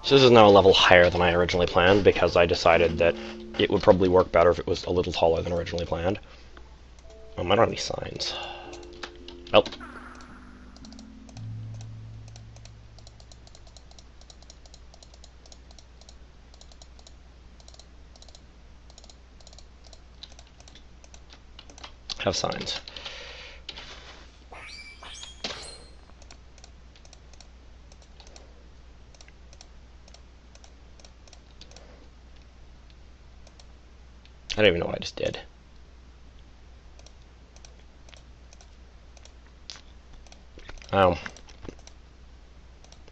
So this is now a level higher than I originally planned because I decided that it would probably work better if it was a little taller than originally planned. I don't have any signs. Oh. Have signs. I don't even know what I just did. Oh.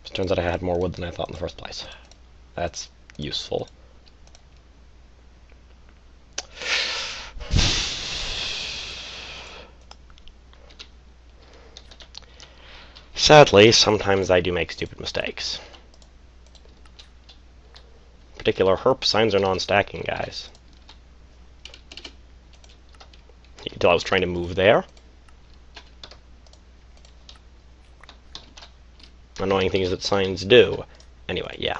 It turns out I had more wood than I thought in the first place. That's useful. Sadly, sometimes I do make stupid mistakes. In particular, herp signs are non-stacking, guys. You can tell I was trying to move there. Annoying things that signs do. Anyway, yeah.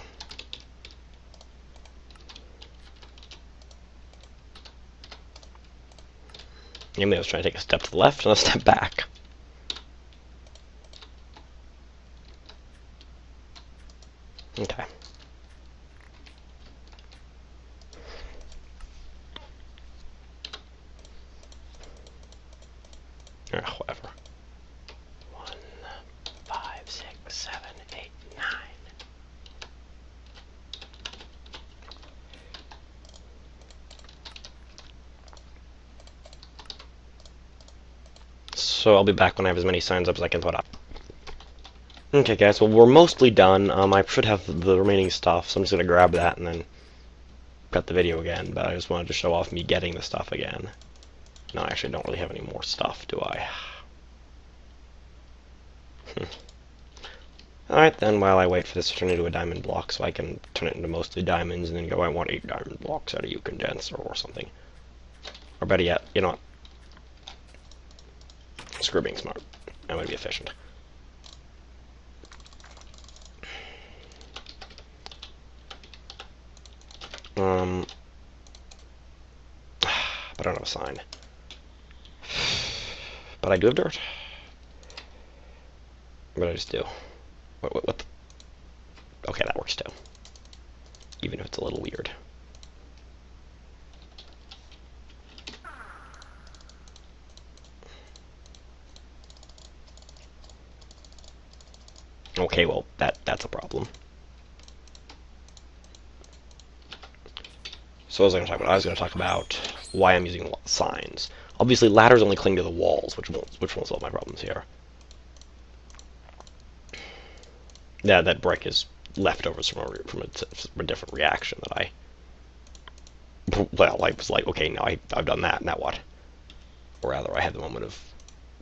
Maybe I was trying to take a step to the left and a step back. Okay. Whatever. 1, 5, 6, 7, 8, 9. So I'll be back when I have as many signs up as I can put up. Okay, guys, well, we're mostly done. I should have the remaining stuff, so I'm just going to grab that and then cut the video again, but I just wanted to show off me getting the stuff again. No, I actually don't really have any more stuff, do I? Alright then, while I wait for this to turn into a diamond block so I can turn it into mostly diamonds and then go, I want 8 diamond blocks out of you condenser or something. Or better yet, you know what? Screw being smart. I'm going to be efficient. But I don't have a sign. But I do have dirt. But I just do. What the? Okay, that works too. Even if it's a little weird. Okay, well, that's a problem. So what was I going to talk about? I was going to talk about why I'm using signs. Obviously, ladders only cling to the walls, which won't solve my problems here. Yeah, that brick is leftovers from a different reaction that I... Well, I was like, okay, now I've done that, now what? Or rather, I had the moment of,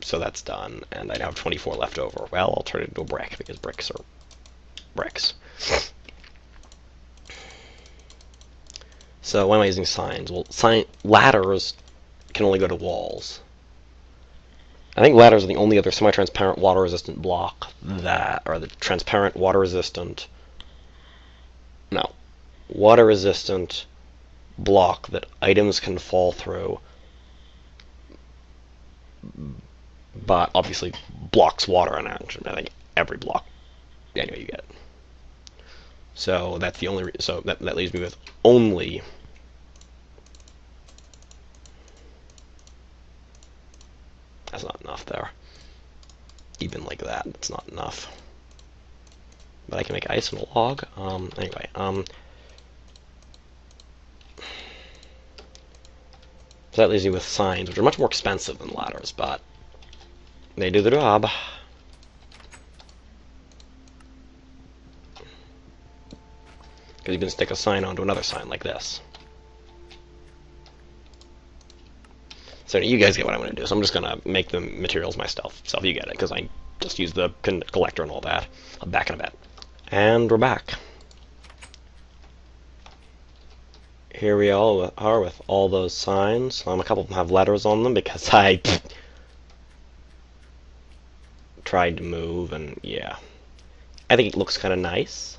so that's done, and I now have 24 left over. Well, I'll turn it into a brick, because bricks are bricks. So why am I using signs? Well, ladders can only go to walls. I think ladders are the only other semi-transparent water-resistant block that, or the transparent water-resistant, no, water-resistant block that items can fall through, but obviously blocks water, and I think every block, anyway, you get it. So that's the only, so that leaves me with only that's not enough there. Even like that, that's not enough. But I can make ice and a log. Anyway, so that leaves you with signs, which are much more expensive than ladders, but they do the job. Because you can stick a sign onto another sign like this. So you guys get what I'm going to do. So I'm just going to make the materials myself. So you get it, because I just use the collector and all that. I'll be back in a bit. And we're back. Here we all are with all those signs. A couple of them have letters on them because I tried to move, and yeah. I think it looks kind of nice.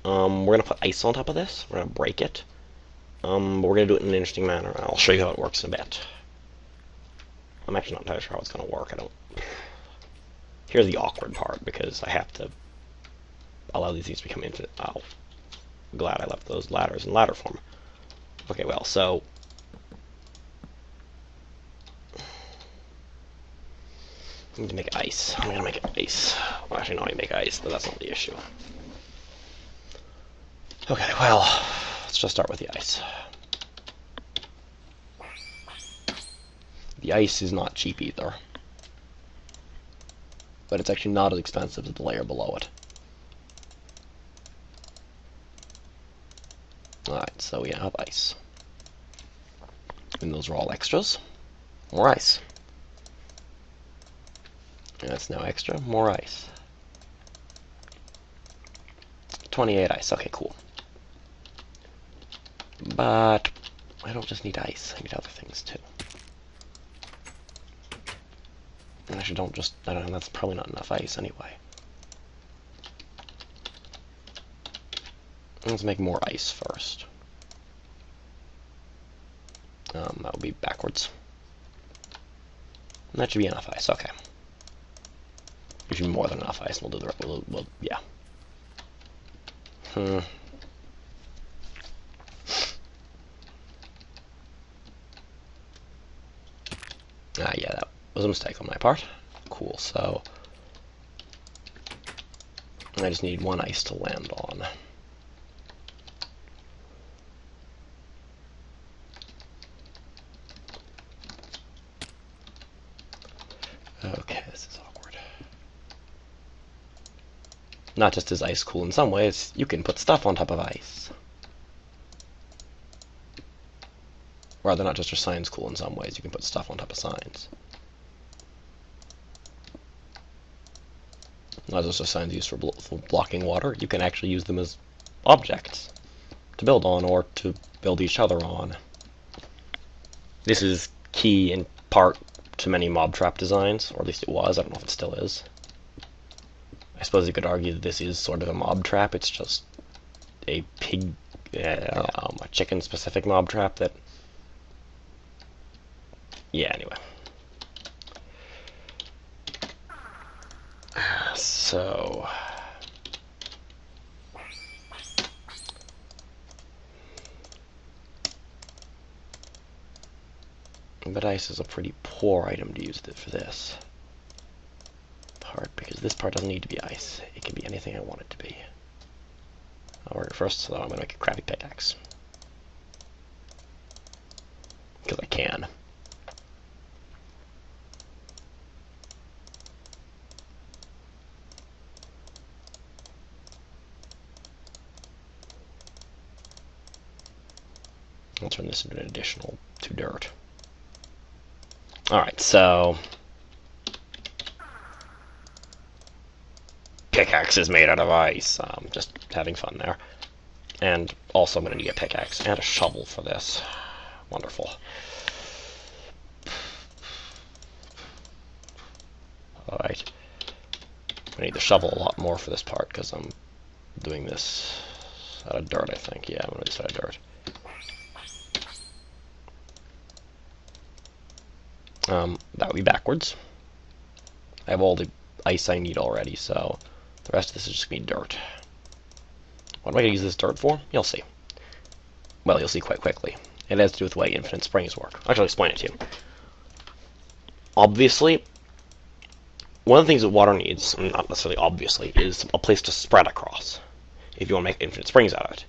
We're gonna put ice on top of this. We're gonna break it. But we're gonna do it in an interesting manner. I'll show you how it works in a bit. I'm actually not entirely sure how it's gonna work. Here's the awkward part, because I have to allow these things to become infinite. Oh, glad I left those ladders in ladder form. Okay, well, so I need to make ice. I'm gonna make it ice. Well, actually, no, I make ice, but that's not the issue. Okay, well, let's just start with the ice. The ice is not cheap either, but it's actually not as expensive as the layer below it. Alright, so we have ice. And those are all extras. More ice. And that's now extra. More ice. 28 ice. Okay, cool. But I don't just need ice. I need other things too. And actually, I don't know, that's probably not enough ice anyway. Let's make more ice first. That would be backwards. And that should be enough ice. Okay. Usually more than enough ice. We'll do the yeah. Yeah, that was a mistake on my part. Cool. So I just need one ice to land on. Okay, this is awkward. Not just is ice cool in some ways, you can put stuff on top of ice. Rather, not just are signs cool in some ways, you can put stuff on top of signs. Not just are signs used for blocking water, you can actually use them as objects to build on or to build each other on. This is key in part to many mob trap designs, or at least it was. I don't know if it still is. I suppose you could argue that this is sort of a mob trap. It's just a a chicken-specific mob trap that... Yeah, anyway. So... But ice is a pretty poor item to use for this part, because this part doesn't need to be ice. It can be anything I want it to be. First, so I'm going to make a crappy pickaxe. Because I can. I'll turn this into an additional 2 dirt. Alright, so... Pickaxe is made out of ice. Just having fun there. And also I'm going to need a pickaxe and a shovel for this. Wonderful. Alright. I need the shovel a lot more for this part, because I'm doing this out of dirt, I think. Yeah, I'm going to do this out of dirt. That would be backwards. I have all the ice I need already, so the rest of this is just going to be dirt. What am I going to use this dirt for? You'll see. Well, you'll see quite quickly. It has to do with the way infinite springs work. I'll explain it to you. Obviously, one of the things that water needs, not necessarily obviously, is a place to spread across, if you want to make infinite springs out of it.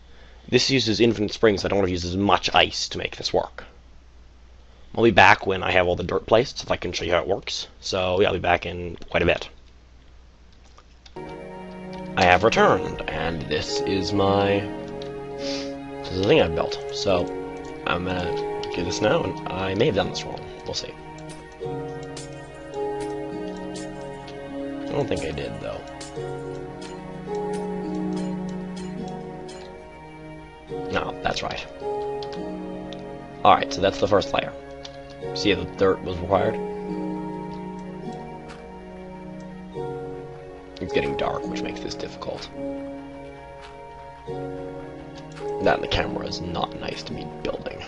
This uses infinite springs. I don't want to use as much ice to make this work. I'll be back when I have all the dirt placed, so I can show you how it works. So, yeah, I'll be back in quite a bit. I have returned, and this is the thing I've built. So, I'm gonna do this now, and I may have done this wrong. We'll see. I don't think I did, though. No, that's right. Alright, so that's the first layer. See how the dirt was required? It's getting dark, which makes this difficult. That in the camera is not nice to be building.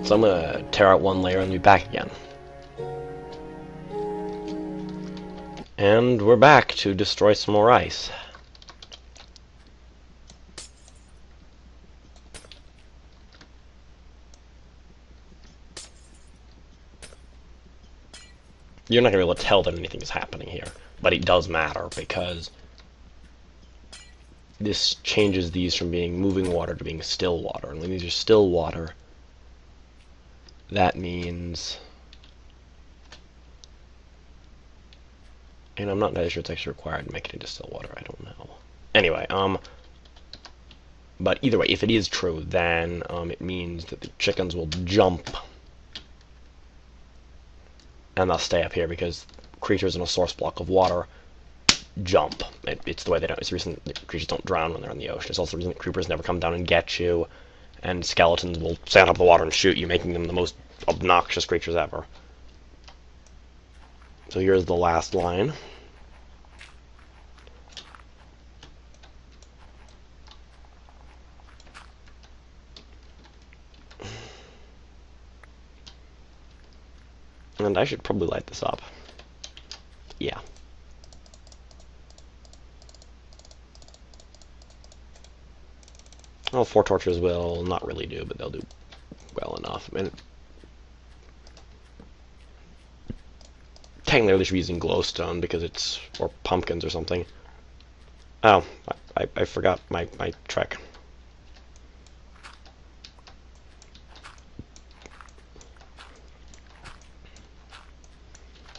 So I'm gonna tear out one layer and be back again. And we're back to destroy some more ice. You're not going to be able to tell that anything is happening here, but it does matter because this changes these from being moving water to being still water. And when these are still water, that means... And I'm not entirely sure it's actually required to make it into still water. I don't know. Anyway, but either way, if it is true, then it means that the chickens will jump and they'll stay up here because creatures in a source block of water jump. It's the way they don't. It's the reason that creatures don't drown when they're in the ocean. It's also the reason that creepers never come down and get you, and skeletons will stay on top of the water and shoot you, making them the most obnoxious creatures ever. So here's the last line. And I should probably light this up. Yeah. Well, 4 torches will not really do, but they'll do well enough. I mean, technically, they should be using glowstone because it's... or pumpkins or something. Oh, I forgot my trick.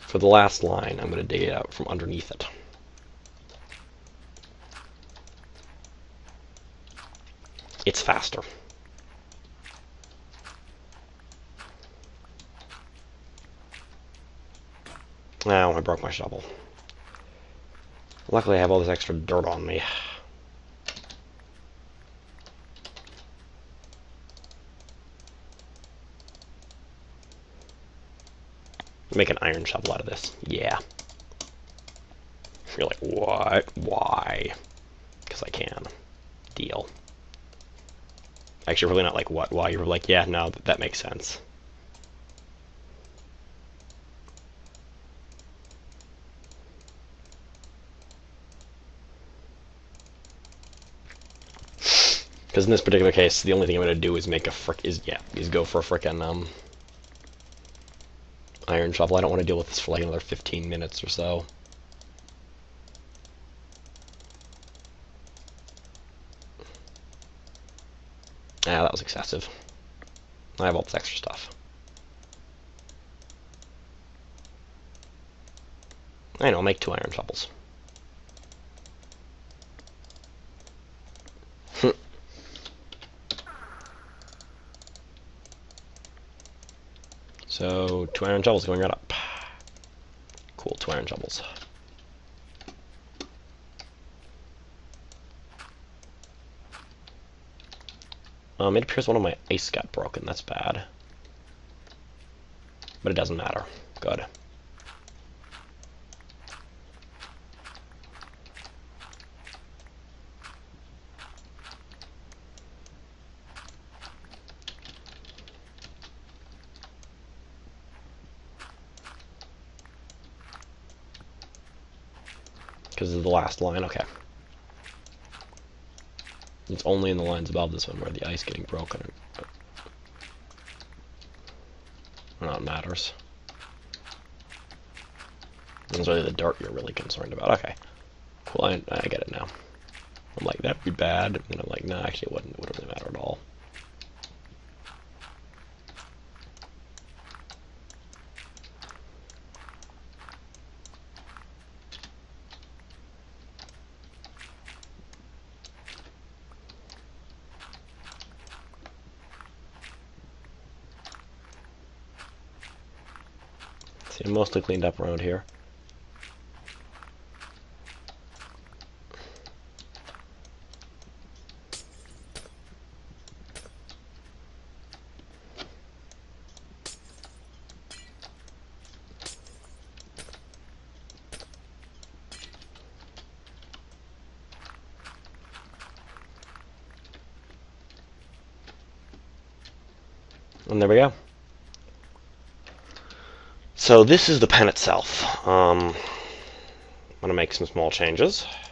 For the last line, I'm going to dig it out from underneath it. It's faster. Now I broke my shovel. Luckily I have all this extra dirt on me. Make an iron shovel out of this. Yeah. You're like, what? Why? Because I can. Deal. Actually, really not like what? Why? You were like, yeah, no, that makes sense. Because in this particular case, the only thing I'm going to do is make a is go for a frickin' iron shovel. I don't want to deal with this for like another 15 minutes or so. Ah, that was excessive. I have all this extra stuff. I know, I'll make 2 iron shovels. So, 2 iron shovels going right up. Cool, 2 iron shovels. It appears one of my ice got broken. That's bad. But it doesn't matter. Good. Because of the last line, okay. It's only in the lines above this one where the ice getting broken. It matters. It's really the dirt you're really concerned about. Okay. Cool, I get it now. I'm like, that'd be bad. And I'm like, no, actually it wouldn't really matter at all. See, I'm mostly cleaned up around here. And there we go. So this is the pen itself. I'm going to make some small changes.